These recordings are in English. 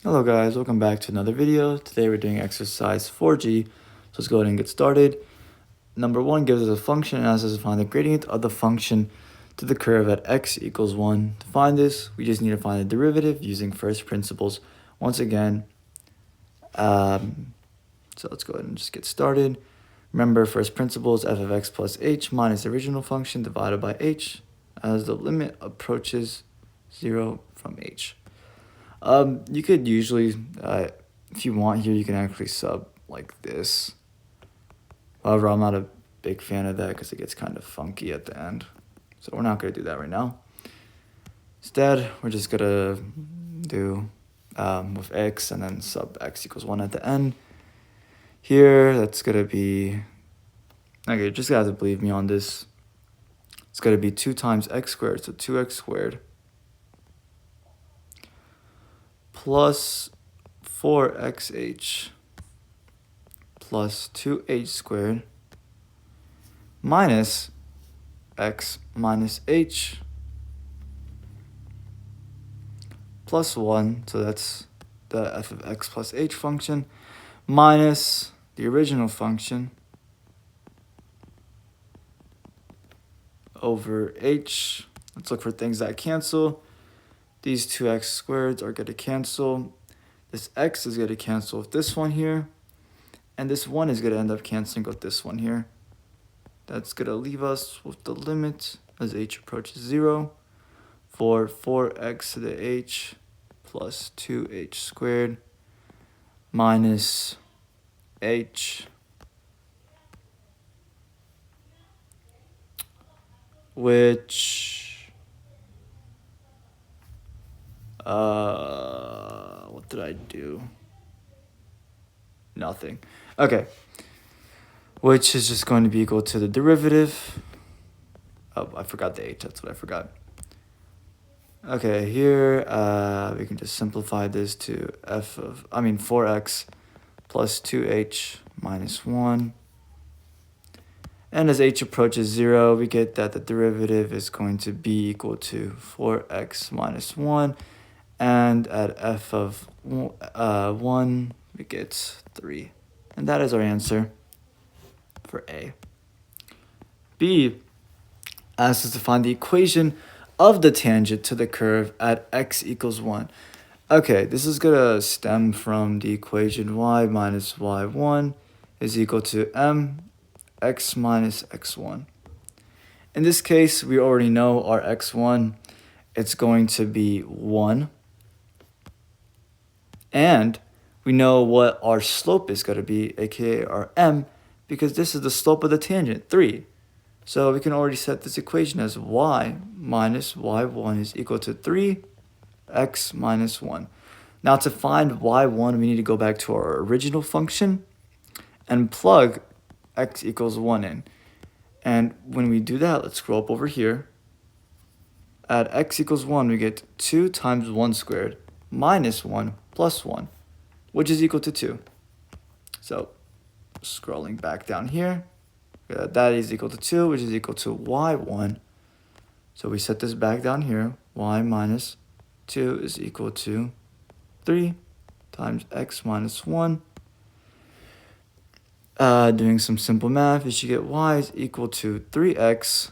Hello guys, welcome back to another video. Today we're doing exercise 4G, so let's go ahead and get started. Number 1 gives us a function and asks us to find the gradient of the function to the curve at x equals 1. To find this, we just need to find the derivative using first principles. Once again, so let's go ahead and just get started. Remember, first principles, f of x plus h minus the original function divided by h as the limit approaches 0 from h. You could usually, if you want here, you can actually sub like this. However, I'm not a big fan of that because it gets kind of funky at the end. So we're not going to do that right now. Instead, we're just going to do with x and then sub x equals 1 at the end. Here, that's going to be, okay, you just got to believe me on this. It's going to be 2 times x squared, so 2x squared. Plus 4xh plus 2h squared minus x minus h plus 1, so that's the f of x plus h function, minus the original function over h. Let's look for things that cancel. These 2x squareds are going to cancel. This x is going to cancel with this one here. And this 1 is going to end up canceling with this one here. That's going to leave us with the limit as h approaches 0 for 4x to the h plus 2h squared minus h, which what did I do? Nothing. Okay. Which is just going to be equal to the derivative. Oh, I forgot the h. That's what I forgot. Okay, here we can just simplify this to 4x plus 2h minus 1. And as h approaches 0, we get that the derivative is going to be equal to 4x minus 1. And at f of 1, we get 3. And that is our answer for A. B asks us to find the equation of the tangent to the curve at x equals 1. Okay, this is going to stem from the equation y minus y1 is equal to mx minus x1. In this case, we already know our x1. It's going to be 1. And we know what our slope is going to be, aka our m, because this is the slope of the tangent, 3. So we can already set this equation as y minus y1 is equal to 3x minus 1. Now to find y1, we need to go back to our original function and plug x equals 1 in. And when we do that, let's scroll up over here. At x equals 1, we get 2 times 1 squared minus 1 plus 1, which is equal to 2. So scrolling back down here, that is equal to 2, which is equal to y1. So we set this back down here. Y minus 2 is equal to 3 times x minus 1. Doing some simple math, you should get y is equal to 3x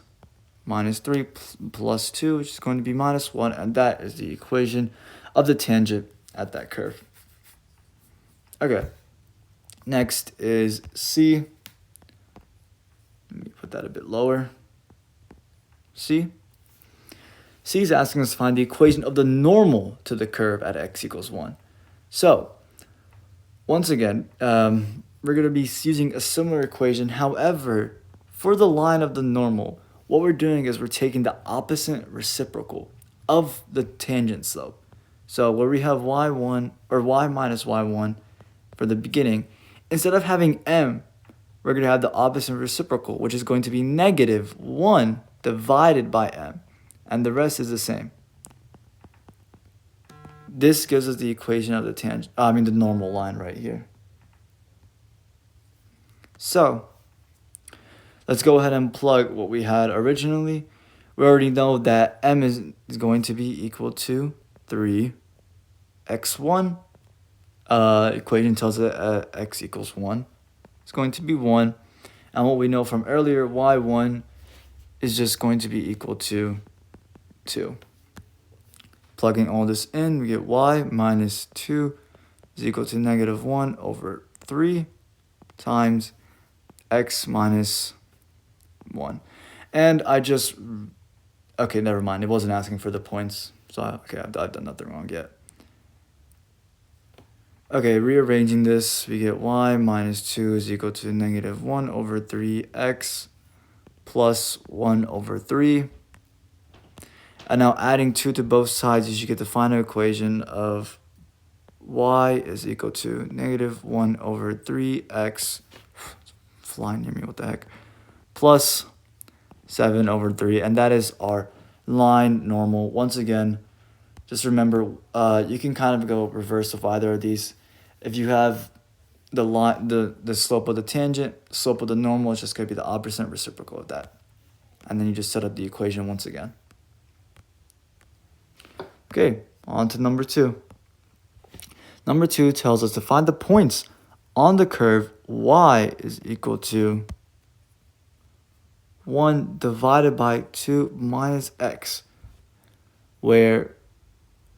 minus 3 plus 2, which is going to be minus 1. And that is the equation of the tangent at that curve. Okay, next is C. Let me put that a bit lower. C is asking us to find the equation of the normal to the curve at x equals 1. So, once again, we're going to be using a similar equation. However, for the line of the normal, what we're doing is we're taking the opposite reciprocal of the tangent slope. So where we have y1 or y minus y1 for the beginning, instead of having m, we're going to have the opposite reciprocal, which is going to be negative 1 divided by m. And the rest is the same. This gives us the equation of the normal line right here. So let's go ahead and plug what we had originally. We already know that m is going to be equal to 3x1 equation tells us x equals 1. It's going to be 1. And what we know from earlier, y1 is just going to be equal to 2. Plugging all this in, we get y minus 2 is equal to negative 1 over 3 times x minus 1. And okay, never mind. It wasn't asking for the points. So, okay, I've done nothing wrong yet. Okay, rearranging this, we get y minus 2 is equal to negative 1 over 3x plus 1 over 3. And now adding 2 to both sides, you should get the final equation of y is equal to negative 1 over 3x, flying near me, what the heck, plus 7 over 3. And that is our line normal. Once again, just remember, you can kind of go reverse of either of these. If you have the line, the slope of the tangent, slope of the normal is just going to be the opposite reciprocal of that. And then you just set up the equation once again. Okay, on to number 2. Number 2 tells us to find the points on the curve y is equal to 1 divided by 2 minus x, where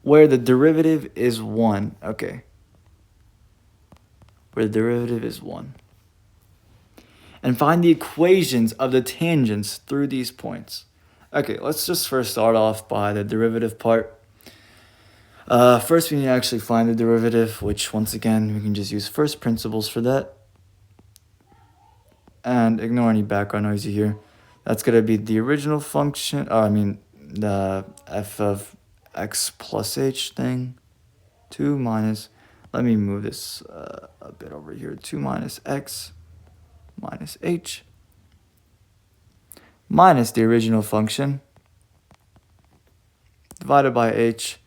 the derivative is 1. Okay. Where the derivative is 1. And find the equations of the tangents through these points. Okay, let's just first start off by the derivative part. First, we need to actually find the derivative, which once again, we can just use first principles for that. And ignore any background noise you hear. That's going to be the original function, the f of x plus h thing. 2 minus, let me move this a bit over here. 2 minus x minus h minus the original function divided by h.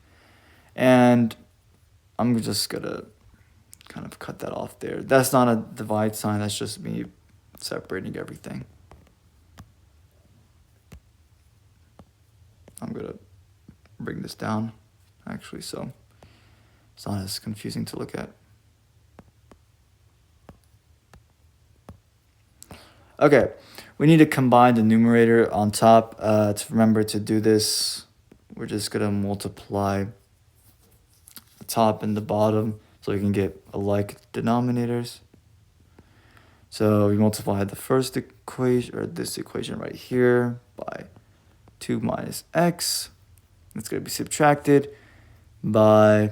And I'm just going to kind of cut that off there. That's not a divide sign. That's just me separating everything. I'm going to bring this down, actually, so it's not as confusing to look at. Okay, we need to combine the numerator on top. To remember to do this, we're just going to multiply the top and the bottom so we can get alike denominators. So we multiply the first equation, or this equation right here, by 2 minus x. It's going to be subtracted by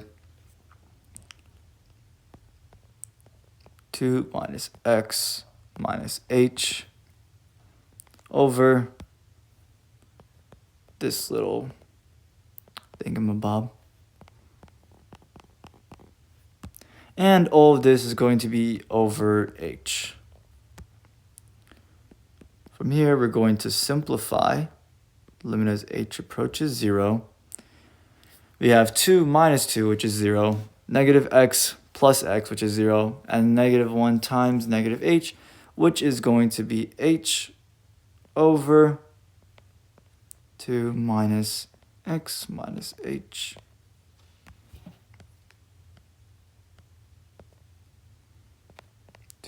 2 minus x minus h over this little thingamabob. And all of this is going to be over h. From here, we're going to simplify. Limit as h approaches 0. We have 2 minus 2, which is 0, negative x plus x, which is 0, and negative 1 times negative h, which is going to be h over 2 minus x minus h.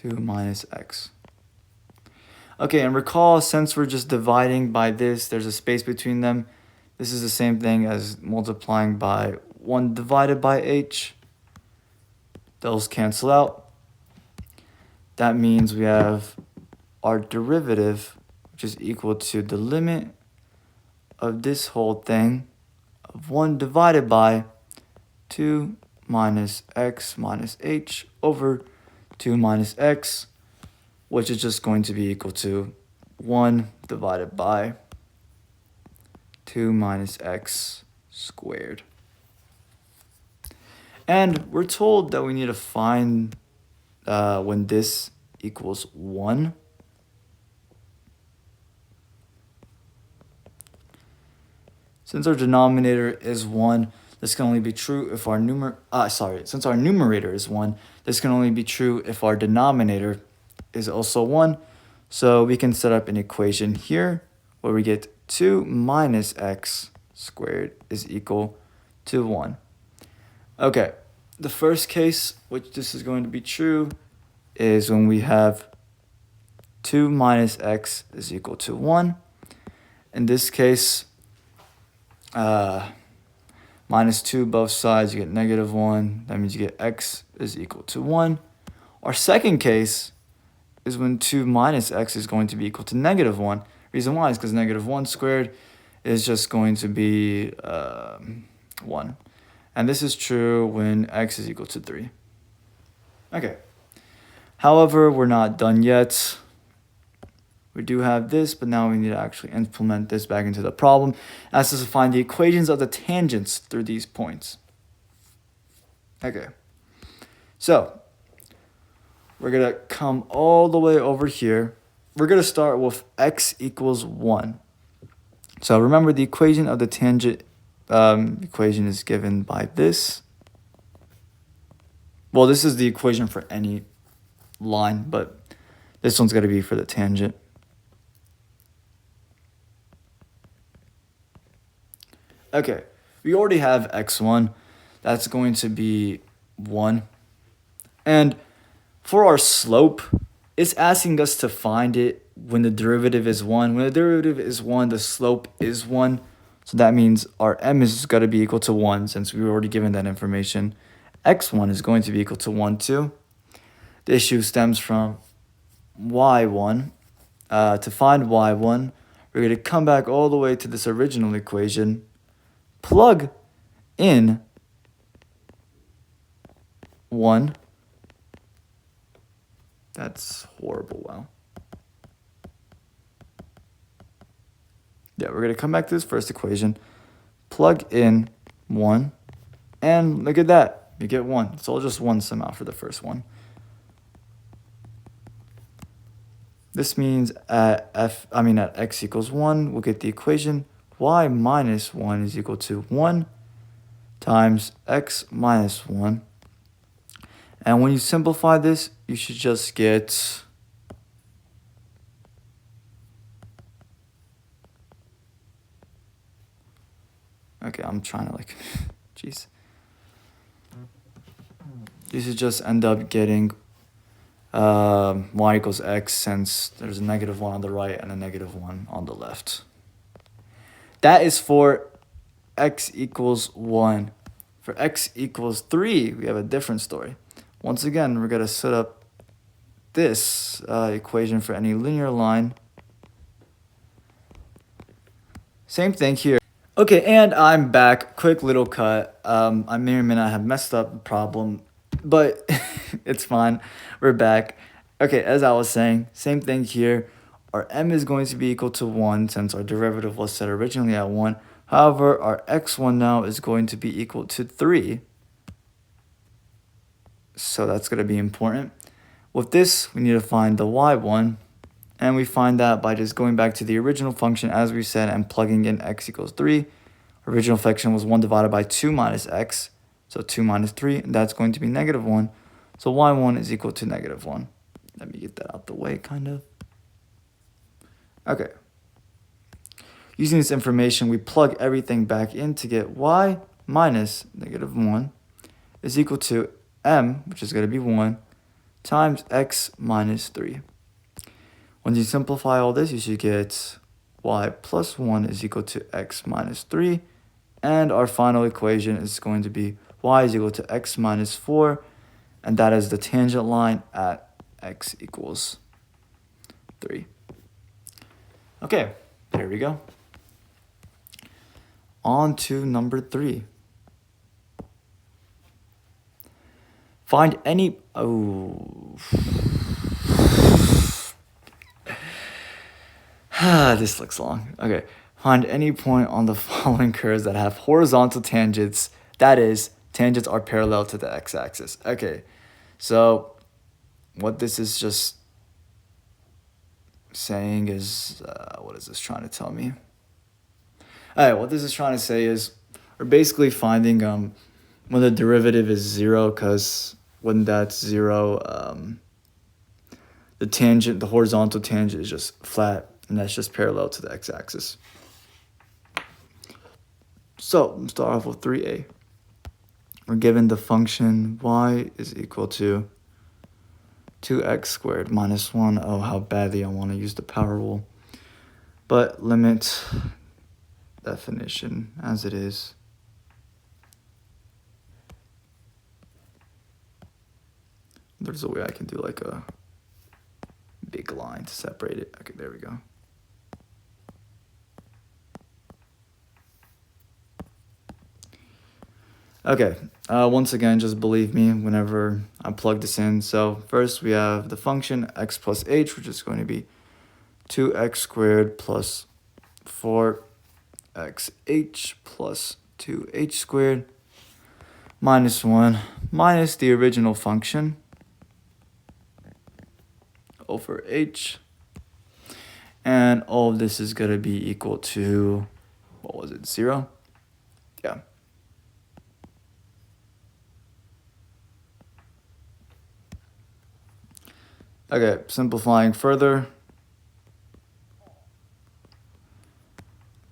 Minus x. Okay, and recall, since we're just dividing by this, there's a space between them. This is the same thing as multiplying by 1 divided by h. Those cancel out. That means we have our derivative, which is equal to the limit of this whole thing of 1 divided by 2 minus x minus h over 2 minus x, which is just going to be equal to 1 divided by 2 minus x squared. And we're told that we need to find when this equals 1. Since our denominator is 1, this can only be true if our since our numerator is 1, this can only be true if our denominator is also 1. So we can set up an equation here where we get 2 minus x squared is equal to 1. Okay, the first case, which this is going to be true, is when we have 2 minus x is equal to 1. In this case, minus 2 both sides, you get negative 1. That means you get x is equal to 1. Our second case is when 2 minus x is going to be equal to negative 1. Reason why is because negative 1 squared is just going to be 1. And this is true when x is equal to 3. Okay. However, we're not done yet. We do have this, but now we need to actually implement this back into the problem. Asks us to find the equations of the tangents through these points. Okay. So, we're going to come all the way over here. We're going to start with x equals 1. So remember the equation of the tangent equation is given by this. Well, this is the equation for any line, but this one's got to be for the tangent. Okay, we already have x1. That's going to be 1. And for our slope, it's asking us to find it when the derivative is 1. When the derivative is 1, the slope is 1. So that means our m is got to be equal to 1 since we were already given that information. x1 is going to be equal to 1 too. The issue stems from y1. To find y1, we're going to come back all the way to this original equation, plug in 1. That's horrible, wow. Yeah, we're going to come back to this first equation, plug in 1, and look at that. You get 1. It's all just 1 somehow for the first one. This means at x equals 1, we'll get the equation y minus 1 is equal to 1 times x minus 1. And when you simplify this, you should just get okay, I'm trying to jeez. You should just end up getting y equals x since there's a negative 1 on the right and a negative 1 on the left. That is for x equals 1. For x equals 3, we have a different story. Once again, we're going to set up this equation for any linear line. Same thing here. Okay, and I'm back. Quick little cut. I may or may not have messed up the problem, but it's fine. We're back. Okay, as I was saying, same thing here. Our m is going to be equal to 1 since our derivative was set originally at 1. However, our x1 now is going to be equal to 3. So that's going to be important. With this, we need to find the y1. And we find that by just going back to the original function as we said and plugging in x equals 3. Original function was 1 divided by 2 minus x. So 2 minus 3, and that's going to be negative 1. So y1 is equal to negative 1. Let me get that out the way, kind of. Okay. Using this information, we plug everything back in to get y minus negative 1 is equal to m, which is going to be 1, times x minus 3. When you simplify all this, you should get y plus 1 is equal to x minus 3. And our final equation is going to be y is equal to x minus 4. And that is the tangent line at x equals 3. Okay, there we go. On to number 3. Find any... Oh... This looks long. Okay. Find any point on the following curves that have horizontal tangents. That is, tangents are parallel to the x-axis. Okay. So, what this is just saying is... what is this trying to tell me? Alright, what this is trying to say is we're basically finding when the derivative is 0, because when that's 0, the horizontal tangent is just flat, and that's just parallel to the x-axis. So, let's start off with 3a. we're given the function y is equal to 2x squared minus 1. Oh, how badly I want to use the power rule. But limit definition as it is. There's a way I can do like a big line to separate it. Okay, there we go. Okay, once again, just believe me whenever I plug this in. So first we have the function x plus h, which is going to be 2x squared plus 4xh plus 2h squared minus 1 minus the original function over h. And all of this is going to be equal to, what was it, 0? Yeah. Okay, simplifying further.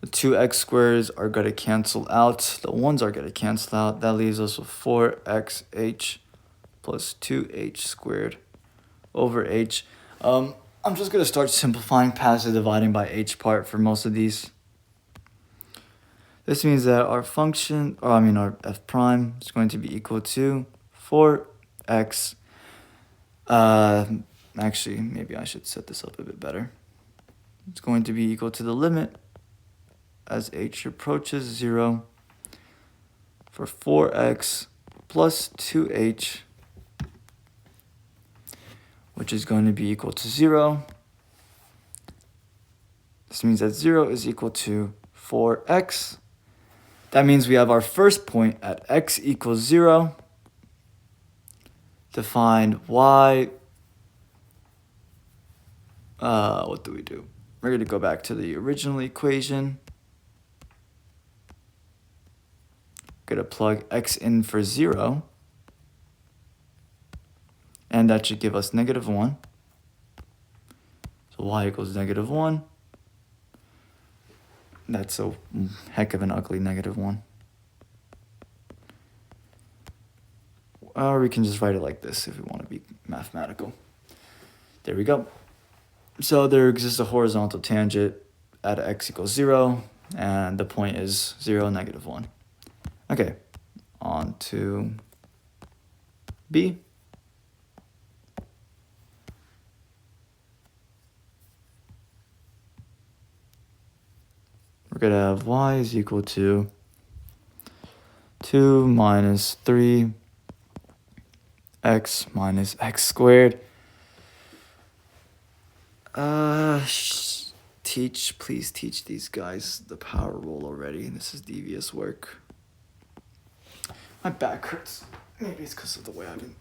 The 2x squares are going to cancel out. The 1's are going to cancel out. That leaves us with 4xh plus 2h squared over h. I'm just going to start simplifying past the dividing by h part for most of these. This means that our function, our f prime is going to be equal to 4x. Actually, maybe I should set this up a bit better. It's going to be equal to the limit as h approaches 0 for 4x plus 2h, which is going to be equal to 0. This means that 0 is equal to 4x. That means we have our first point at x equals 0 to find y. What do we do? We're going to go back to the original equation. Going to plug x in for 0. And that should give us -1. So y equals -1. That's a heck of an ugly -1. Or we can just write it like this if we want to be mathematical. There we go. So there exists a horizontal tangent at x equals 0, and the point is 0, -1. Okay, on to B. We're going to have y is equal to 2 minus 3x minus x squared. Please teach these guys the power rule already. This is devious work. My back hurts. Maybe it's because of the way I've been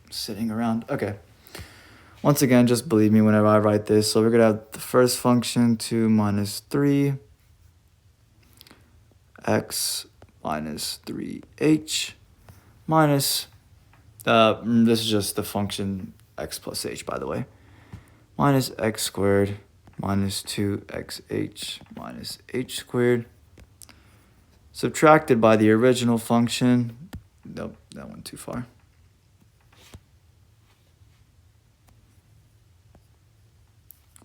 sitting around. Okay. Once again, just believe me whenever I write this. So we're going to have the first function 2 minus 3 x minus 3h minus, this is just the function x plus h, by the way, minus x squared minus 2xh minus h squared, subtracted by the original function. Nope, that went too far.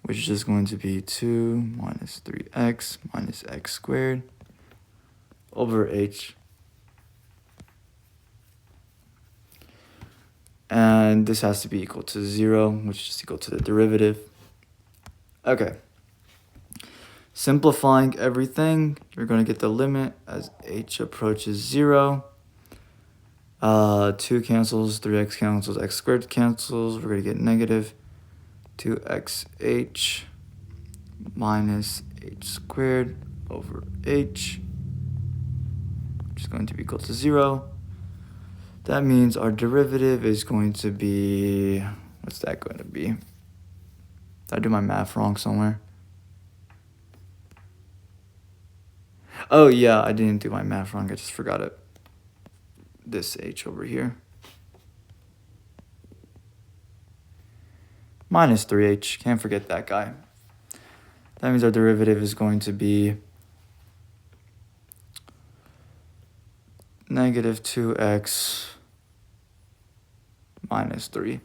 Which is just going to be 2 minus 3x minus x squared over h. And this has to be equal to 0, which is equal to the derivative. Okay. Simplifying everything, you're going to get the limit as h approaches 0. 2 cancels, 3x cancels, x squared cancels. We're going to get negative 2xh minus h squared over h, which is going to be equal to 0. That means our derivative is going to be, what's that going to be? Did I do my math wrong somewhere? Oh yeah, I didn't do my math wrong, I just forgot it. This h over here. Minus 3h, can't forget that guy. That means our derivative is going to be negative 2x minus 3.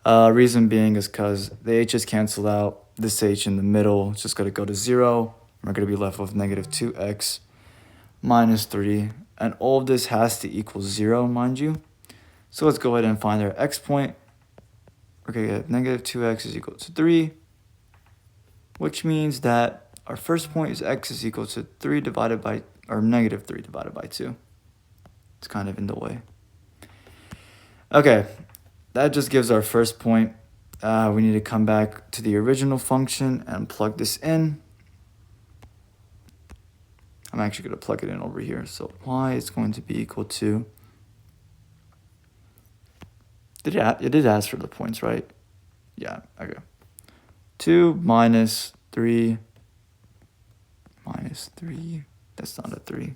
Reason being is because the h's cancel out. This h in the middle is just going to go to 0. We're going to be left with negative 2x minus 3. And all of this has to equal 0, mind you. So let's go ahead and find our x point. We're going to get negative 2x is equal to 3, which means that our first point is x is equal to 3 divided by, or negative 3 divided by 2. It's kind of in the way. Okay, that just gives our first point. We need to come back to the original function and plug this in. I'm actually going to plug it in over here. So y is going to be equal to, it did ask for the points, right? Yeah, okay. 2 minus 3 minus 3. That's not a 3.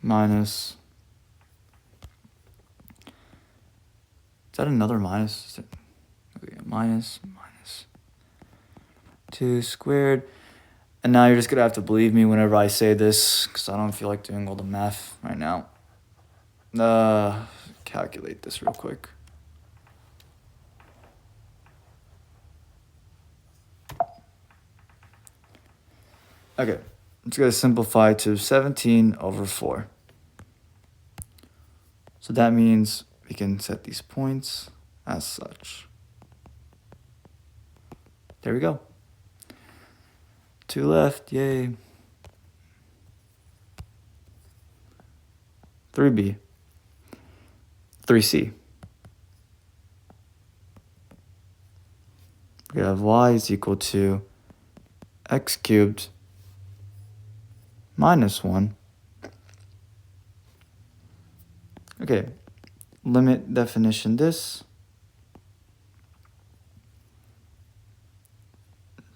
Minus. Is that another minus? Okay, minus 2 squared. And now you're just going to have to believe me whenever I say this, because I don't feel like doing all the math right now. Calculate this real quick. Okay, it's going to simplify to 17 over 4. So that means we can set these points as such. There we go. 2 left, yay. 3b. 3c. We have y is equal to x cubed minus 1. Okay, limit definition this.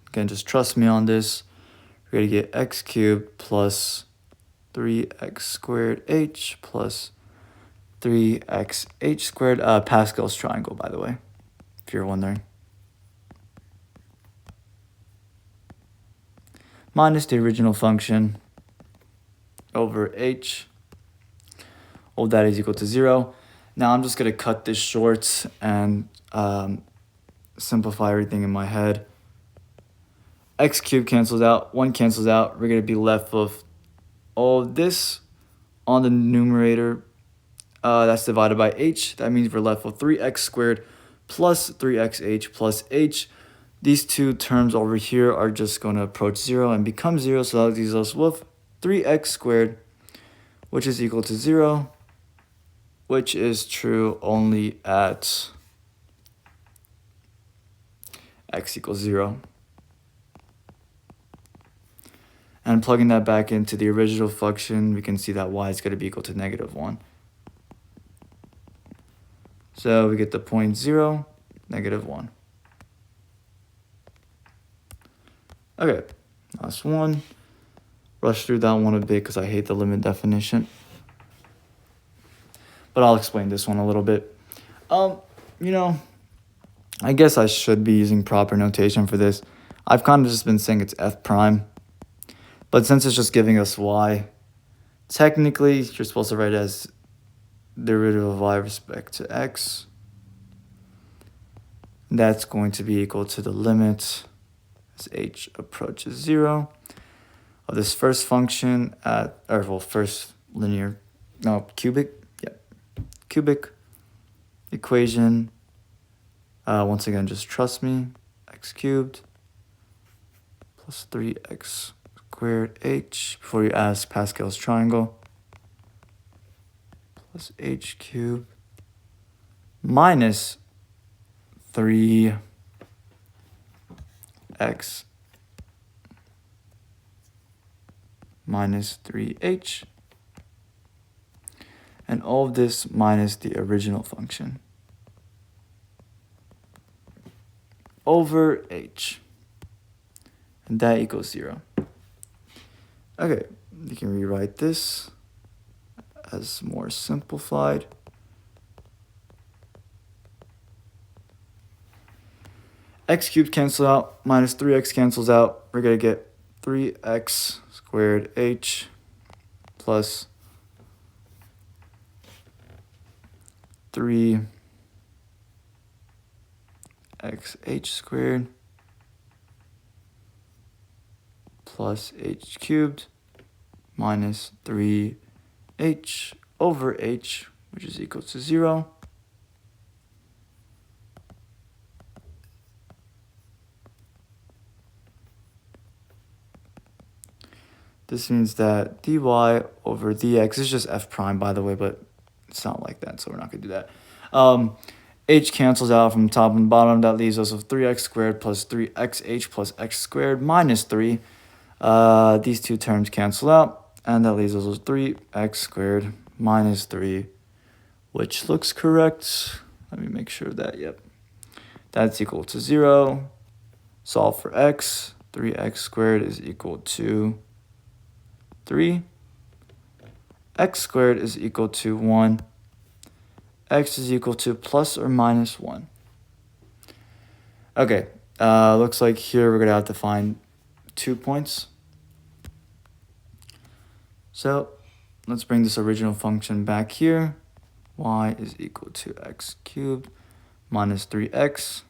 Again, just trust me on this. We're going to get x cubed plus 3x squared h plus 3x h squared. Pascal's triangle, by the way, if you're wondering. Minus the original function over h. All that is equal to 0. Now I'm just going to cut this short and simplify everything in my head. X cubed cancels out, 1 cancels out. We're going to be left with all of this on the numerator. That's divided by h. That means we're left with 3x squared plus 3xh plus h. These two terms over here are just going to approach 0 and become 0. So that leaves us with 3x squared, which is equal to 0, which is true only at x equals 0. And plugging that back into the original function, we can see that y is going to be equal to negative 1. So we get the point 0, negative 1. Okay, last one. Rush through that one a bit because I hate the limit definition. But I'll explain this one a little bit. I guess I should be using proper notation for this. I've kind of just been saying it's f prime. But since it's just giving us y, technically you're supposed to write it as derivative of y with respect to x. That's going to be equal to the limit as h approaches 0 of this first function at, first cubic equation. Once again, just trust me. X cubed plus 3x squared h, before you ask Pascal's triangle, plus h cubed minus 3x minus 3h, and all of this minus the original function over h, and that equals 0. Okay, you can rewrite this as more simplified. X cubed cancel out, minus 3x cancels out. We're going to get 3x squared h plus 3xh squared plus h cubed minus 3h over h, which is equal to 0. This means that dy over dx is just f prime, by the way, but it's not like that, so we're not going to do that. H cancels out from top and bottom. That leaves us with 3x squared plus 3xh plus x squared minus 3. These two terms cancel out, and that leaves us with 3x squared minus 3, which looks correct. Let me make sure of that, yep. That's equal to 0. Solve for x. 3x squared is equal to 3. X squared is equal to 1. X is equal to plus or minus 1. Okay, looks like here we're going to have to find 2 points. So let's bring this original function back here. Y is equal to x cubed minus 3x.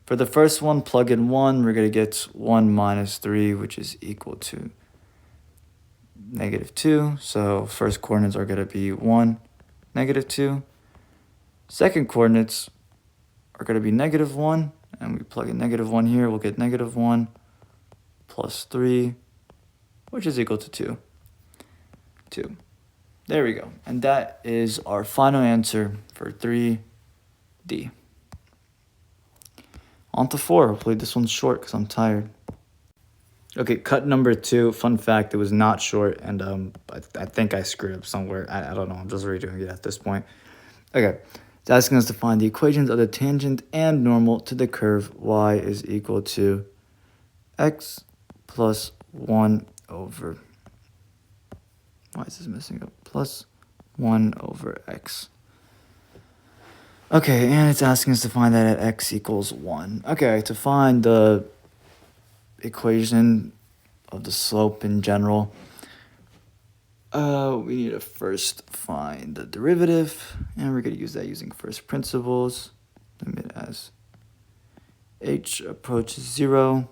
For the first one, plug in 1. We're going to get 1 minus 3, which is equal to -2. So first coordinates are going to be 1, -2. Second coordinates are going to be -1. And we plug in -1 here. We'll get -1 plus 3, which is equal to 2. 2. There we go. And that is our final answer for 3D. On to 4. Hopefully this one's short because I'm tired. Okay, cut number 2. Fun fact, it was not short, and I think I screwed up somewhere. I don't know. I'm just redoing it at this point. Okay, it's asking us to find the equations of the tangent and normal to the curve y is equal to x plus 1 over... Why is this missing up? Plus 1 over x. Okay, and it's asking us to find that at x equals 1. Okay, to find the equation of the slope in general, we need to first find the derivative, and we're going to use that using first principles. Limit as h approaches 0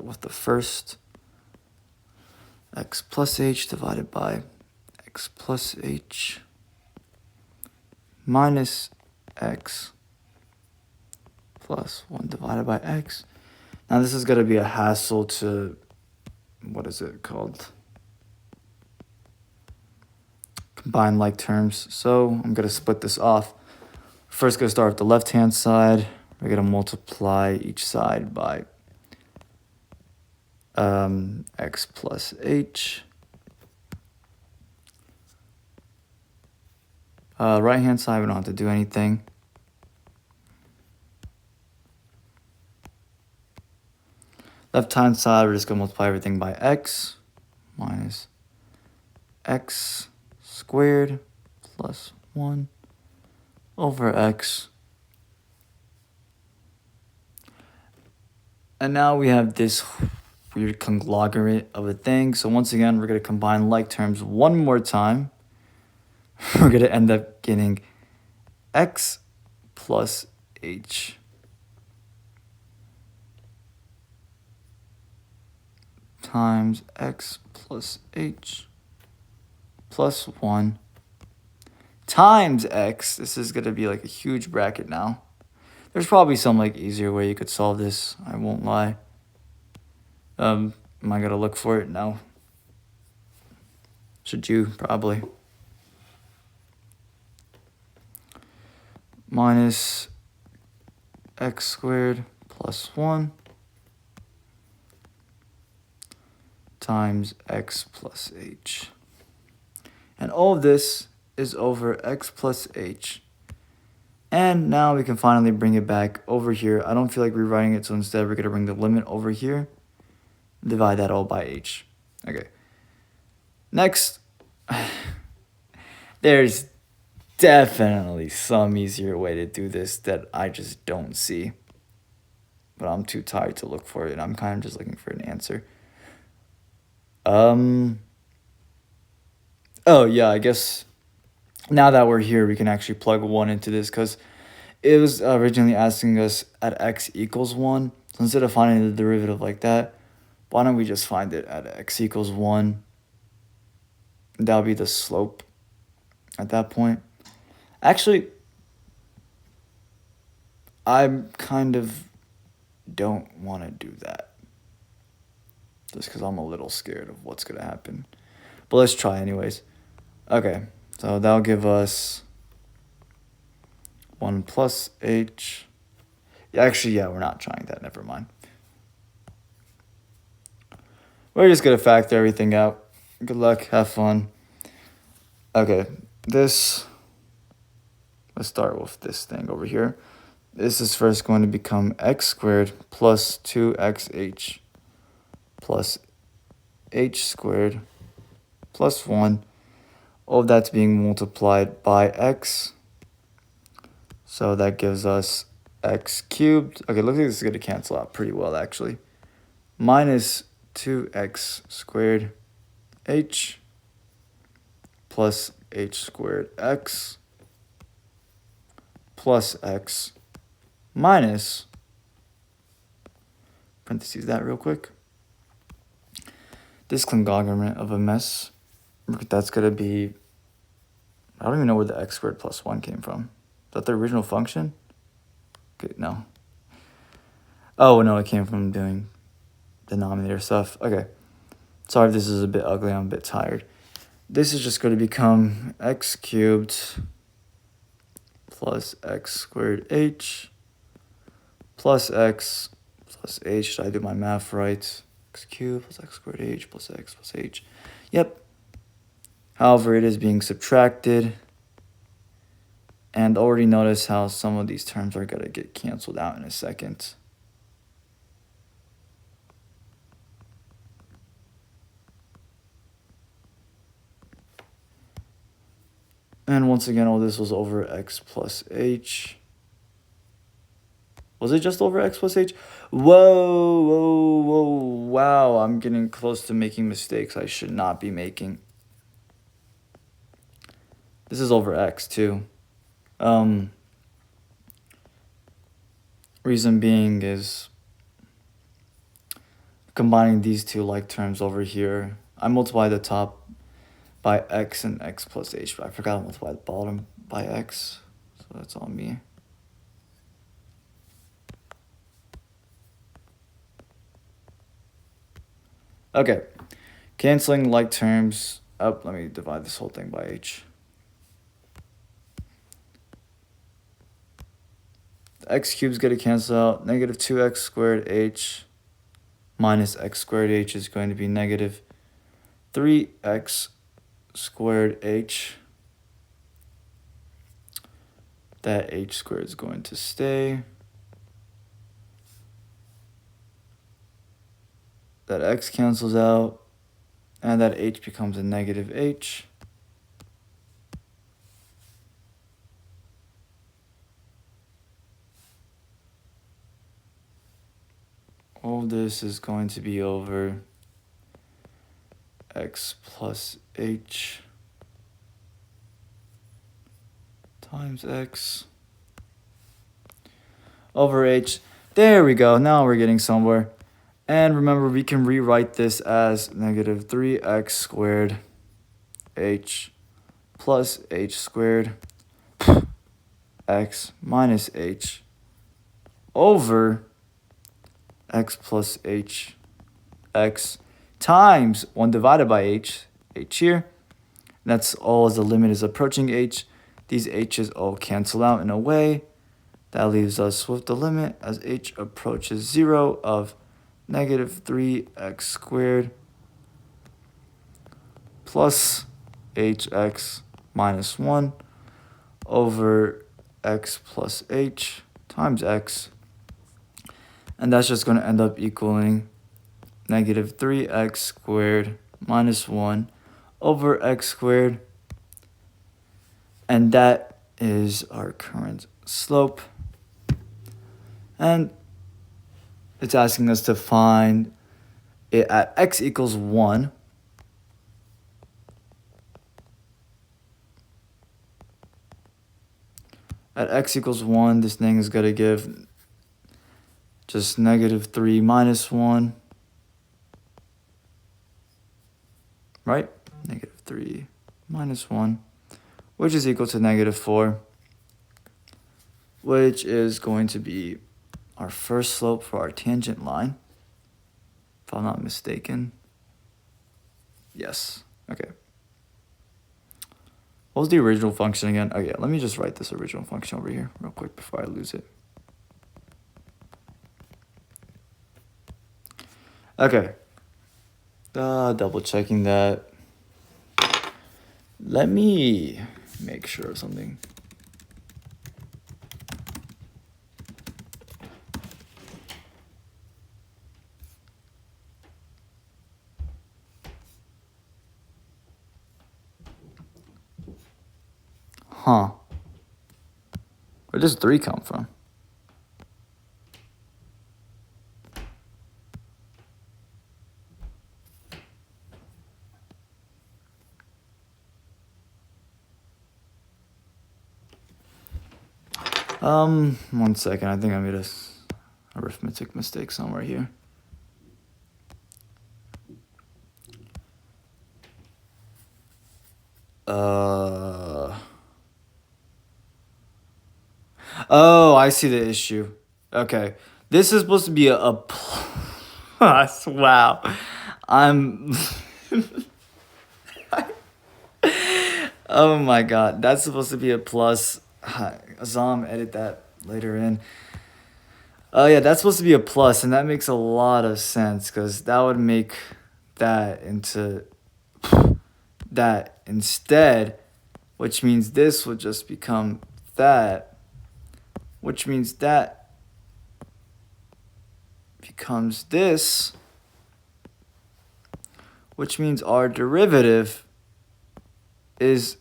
with the first x plus h divided by x plus h minus x plus 1 divided by x. Now this is going to be a hassle to, what is it called? Combine like terms. So I'm going to split this off. First going to start with the left-hand side. We're going to multiply each side by x plus h. Right-hand side, we don't have to do anything. Left-hand side, we're just going to multiply everything by x minus x squared plus 1 over x. And now we have this weird conglomerate of a thing. So once again, we're going to combine like terms one more time. We're going to end up getting x plus h times x plus h plus 1 times x. This is going to be like a huge bracket now. There's probably some like easier way you could solve this. I won't lie. Am I going to look for it? No. Should you? Probably. Minus x squared plus 1 times x plus h. And all of this is over x plus h. And now we can finally bring it back over here. I don't feel like rewriting it, so instead we're going to bring the limit over here. Divide that all by h. Okay. Next, there's definitely some easier way to do this that I just don't see. But I'm too tired to look for it. I'm kind of just looking for an answer. Oh, yeah, I guess now that we're here, we can actually plug 1 into this because it was originally asking us at x equals 1. So instead of finding the derivative like that, why don't we just find it at x equals 1? That'll be the slope at that point. Actually, I kind of don't want to do that. Just because I'm a little scared of what's going to happen. But let's try anyways. Okay, so that'll give us 1 plus h. Actually, yeah, we're not trying that. Never mind. We're just going to factor everything out. Good luck. Have fun. Okay, let's start with this thing over here. This is first going to become x squared plus 2xh plus h squared plus 1. All of that's being multiplied by x. So that gives us x cubed. Okay, looks like this is going to cancel out pretty well, actually. Minus 2x squared h plus h squared x plus x minus, parentheses that real quick, this conglomerate of a mess, that's going to be, I don't even know where the x squared plus 1 came from. Is that the original function? Okay, no. Oh, no, it came from doing denominator stuff. Okay. Sorry if this is a bit ugly. I'm a bit tired. This is just going to become x cubed plus x squared h plus x plus h. Should I do my math right? X cubed plus x squared h plus x plus h. Yep. However, it is being subtracted. And already notice how some of these terms are going to get canceled out in a second. And once again, all this was over x plus h. Was it just over x plus h? Whoa, wow. I'm getting close to making mistakes I should not be making. This is over x too. Reason being is combining these two like terms over here. I multiply the top by x and x plus h, but I forgot to multiply the bottom by x, so that's on me. Okay, canceling like terms. Oh, let me divide this whole thing by h. The x cubed is going to cancel out. Negative 2x squared h minus x squared h is going to be negative 3x squared h. That h squared is going to stay. That x cancels out, and that h becomes a negative h. All this is going to be over x plus h times x over h. There we go. Now we're getting somewhere. And remember, we can rewrite this as negative 3x squared h plus h squared x minus h over x plus h x times 1 divided by h here. That's all as the limit is approaching h. These h's all cancel out in a way. That leaves us with the limit as h approaches 0 of negative 3x squared plus hx minus 1 over x plus h times x. And that's just going to end up equaling negative 3x squared minus 1 over x squared And that is our current slope. And it's asking us to find it at x equals 1. At x equals 1, this thing is going to give just -3 minus 1. Right? -3 minus 1, which is equal to -4, which is going to be our first slope for our tangent line, if I'm not mistaken. Yes. Okay. What was the original function again? Oh yeah, let me just write this original function over here real quick before I lose it. Okay. Double checking that. Let me make sure of something. Huh. Where does 3 come from? One second. I think I made a arithmetic mistake somewhere here. Oh, I see the issue. Okay. This is supposed to be a plus. Wow. Oh my god. That's supposed to be a plus. Azam, edit that later in. Oh yeah, that's supposed to be a plus, and that makes a lot of sense, because that would make that into that instead, which means this would just become that, which means that becomes this, which means our derivative is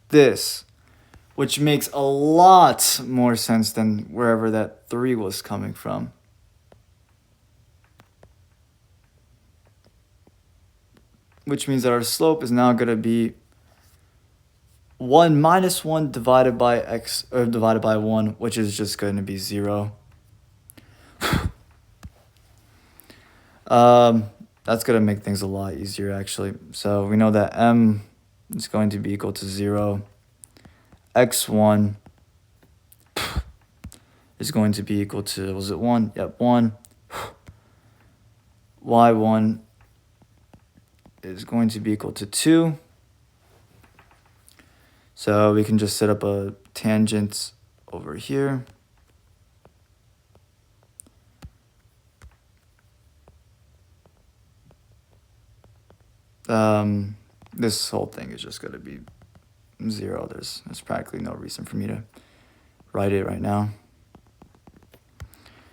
this, which makes a lot more sense than wherever that 3 was coming from. Which means that our slope is now going to be 1 minus 1 divided by x, or divided by 1, which is just going to be 0. That's going to make things a lot easier, actually. So we know that m is going to be equal to 0. x1 is going to be equal to, was it 1? Yep, 1. y1 is going to be equal to 2. So we can just set up a tangent over here. This whole thing is just going to be 0. There's practically no reason for me to write it right now.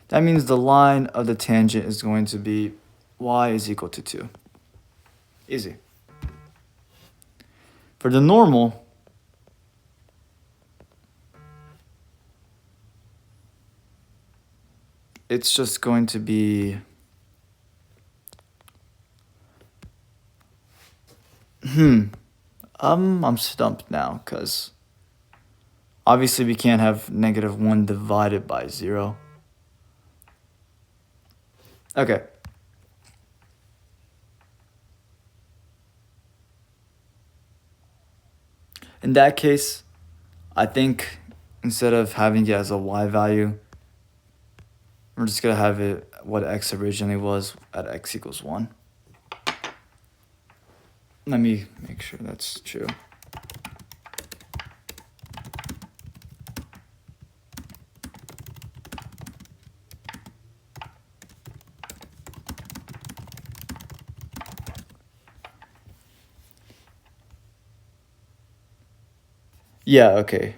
That means the line of the tangent is going to be y is equal to 2. Easy. For the normal, it's just going to be I'm stumped now, because obviously we can't have -1 divided by 0. Okay. In that case, I think instead of having it as a y value, we're just going to have it what x originally was at x equals 1. Let me make sure that's true. Yeah, okay.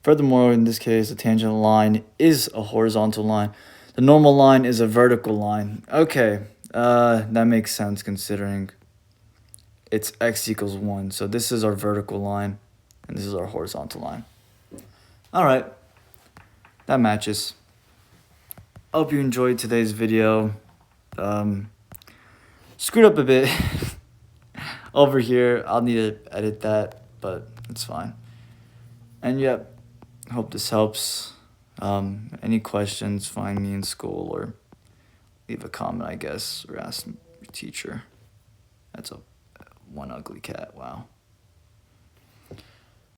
Furthermore, in this case, the tangent line is a horizontal line. The normal line is a vertical line. Okay, that makes sense considering it's x equals 1. So this is our vertical line, And this is our horizontal line. All right, that matches. Hope you enjoyed today's video. Screwed up a bit over here. I'll need to edit that, but it's fine. And yep, hope this helps. Any questions, find me in school or leave a comment, I guess, or ask your teacher. That's one ugly cat. Wow.